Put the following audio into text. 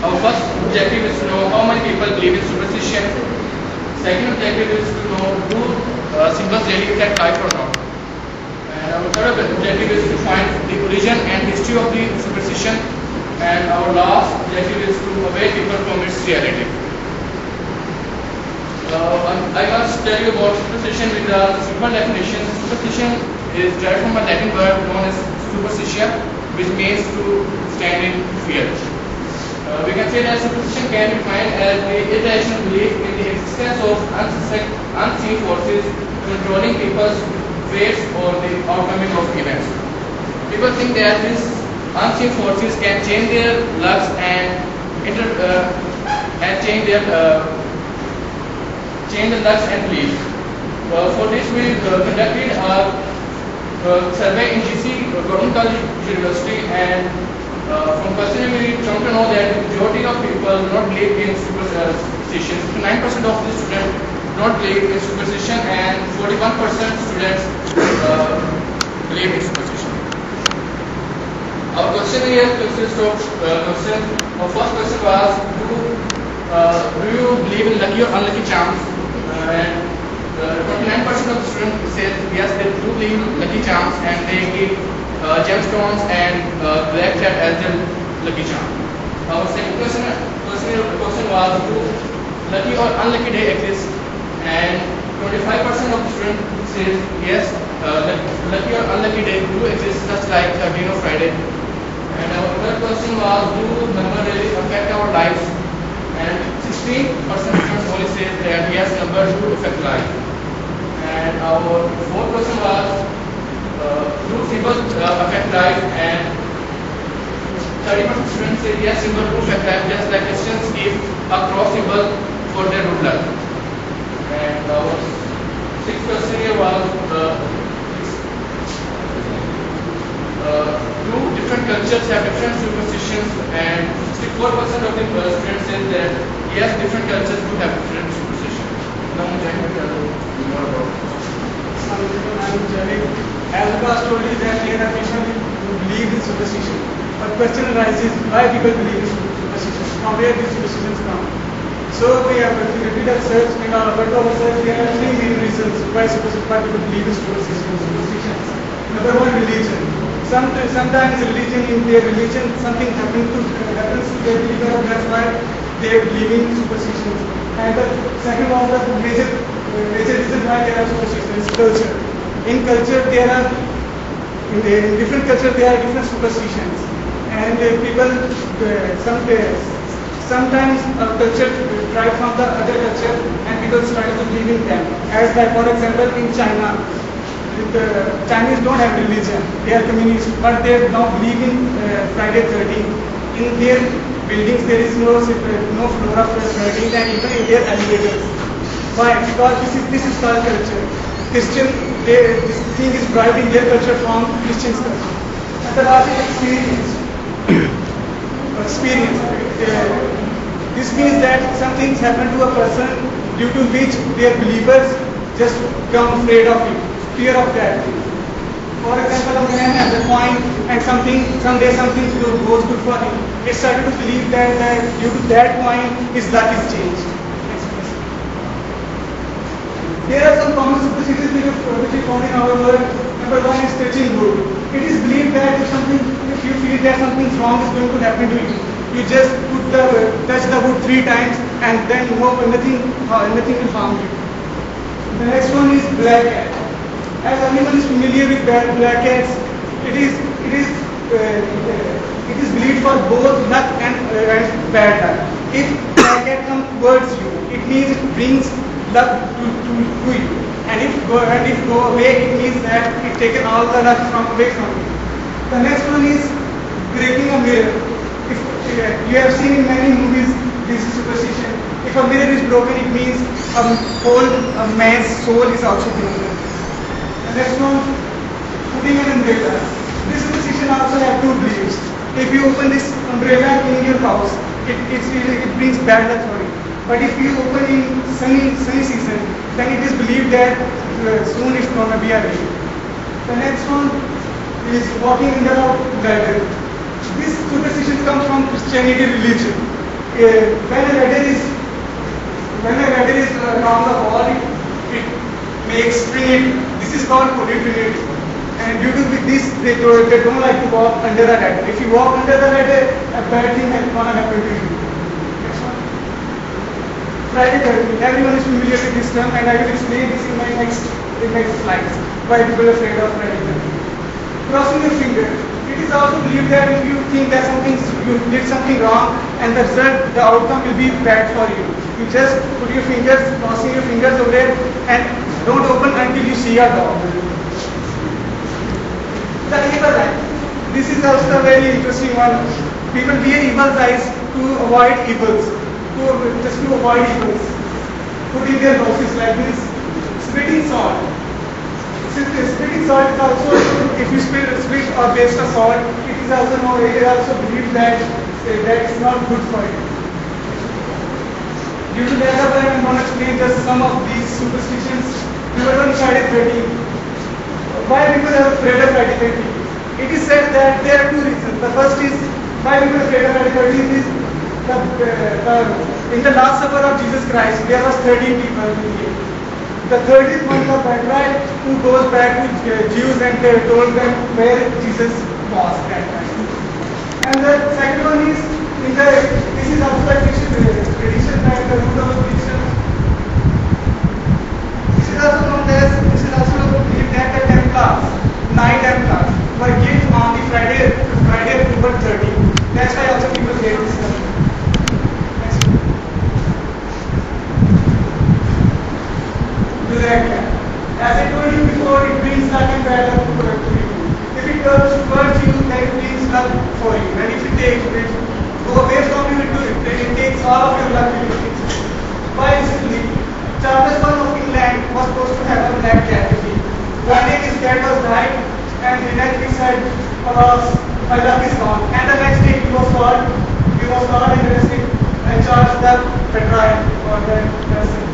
Our first objective is to know how many people believe in superstition. Second objective is to know do symbols really affect life or not. And our third objective is to find the origin and history of the superstition. And our last objective is to aware people from its reality. I must tell you about superstition with a simple definition. Superstition is derived from a Latin word known as superstition, which means to stand in fear. We can say that superstition can be defined as the irrational belief in the existence of unseen forces controlling people's fates or the outcoming of events. People think that these unseen forces can change their lucks and change the lucks and beliefs. For this, we conducted a survey in GC Government College University, and from questioning we come to know that the majority of people do not believe in superstition. 9% of the students do not believe in superstition, and 41% students believe in superstition. Our questionnaire consists of questions. Our first question was, do you believe in lucky or unlucky charms? And 29% of the students said yes, they do believe in lucky charms, and they give gemstones and black cat as their lucky charm. Our second question was, do lucky or unlucky day exist? And 25% of the students said yes, lucky or unlucky day do exist, just like Thursday or Friday. And our third question was, do number really affect our lives? And 16% students only said that yes, numbers do affect life. And our fourth question was, do symbols affect life? And 30% students said yes, symbols do affect life, just like Christians give a cross symbol for their good luck. And our sixth question here was, do different cultures have different superstitions? And 64% of the students said that yes, different cultures do have different superstitions. Now, Mujahid will tell you more about it. As Vikas told you that there are people who believe in superstition. But question arises, why people believe in superstition? From where these superstitions come? So we have did a search in our research. There are three main reasons why people believe in superstitions. Number one, religion. Sometimes religion, in their religion, something happens to their believer, that's why they believe in superstitions. And the second one, the major reason why there are superstitions is culture. In culture, there are in different culture there are different superstitions, and people sometimes a culture try from the other culture, and people try to believe in them. As like for example, in China. The Chinese don't have religion, they are communists, but they now believe in Friday 13. In their buildings there is no flora for 13, and even in their elevators. Why? Because this is called culture. Christian, this thing is derived in their culture from Christian culture. And the last is experience. This means that some things happen to a person due to which their believers just become afraid of it. Fear of that. For example, a man has a coin and someday something goes good for him. He started to believe that due to that coin, his luck is changed. There are some common superstitions which we found in our world. Number one is touching wood. It is believed that if you feel that something wrong is going to happen to you, you just touch the wood 3 times, and then nothing will harm you. The next one is black cat. As everyone is familiar with black cats, it is believed for both luck and bad luck. If black cat comes towards you, it means it brings luck to you, and if go away, it means that it taken all the luck away from you. The next one is breaking a mirror. If you have seen in many movies this superstition. If a mirror is broken, it means a man's soul is also broken. The next one, putting an umbrella. This superstition also have 2 beliefs. If you open this umbrella in your house, it brings bad luck for you. But if you open in sunny season, then it is believed that soon it's going to be a rain. The next one is walking in the garden. This superstition comes from Christianity religion. when a letter is around the wall, it makes trinity. This is called polytrinity. And due to this, they don't like to walk under the ladder. If you walk under the ladder, a bad thing is gonna happen to you. Next one. Friday 13. Everyone is familiar with this term, and I will explain this in my next slides. Why people are afraid of Friday 13. Crossing your fingers. It is also believed that if you think that you did something wrong, and the result, the outcome will be bad for you. You just put your fingers, crossing your fingers over there, and don't open until you see a dog. The evil eye. This is also a very interesting one. People wear evil eyes to avoid evils, just to avoid evils. Putting their noses like this. Spitting salt. Spitting salt is also, if you spit or waste a salt, it is also believed that that is not good for you. Due to that, I am going to explain just some of these superstitions. Number one, Friday 13. Why people are afraid of Friday 13? It is said that there are two reasons. The first is why people are afraid of Friday 13 is in the Last Supper of Jesus Christ, there was 13 people in here. The 30th one was Petra, who goes back to Jews and told them where Jesus was that time. And the second one is this is also a tradition that the root of tradition. This is also believed that the Templars, 9 Templars, were killed on the Friday October 13. That's why also people hate this term. Next. As I told you before, it brings luck and bad luck to you. If it goes towards you, then it brings luck for you. And if it go away from you, it takes all of your luck with it. Why is it believed? Charles I of England was supposed to have a black cat. One day his cat was died, and the next he said, alas, my luck is gone. And the next day he was caught and arrested and charged the Petra for that person.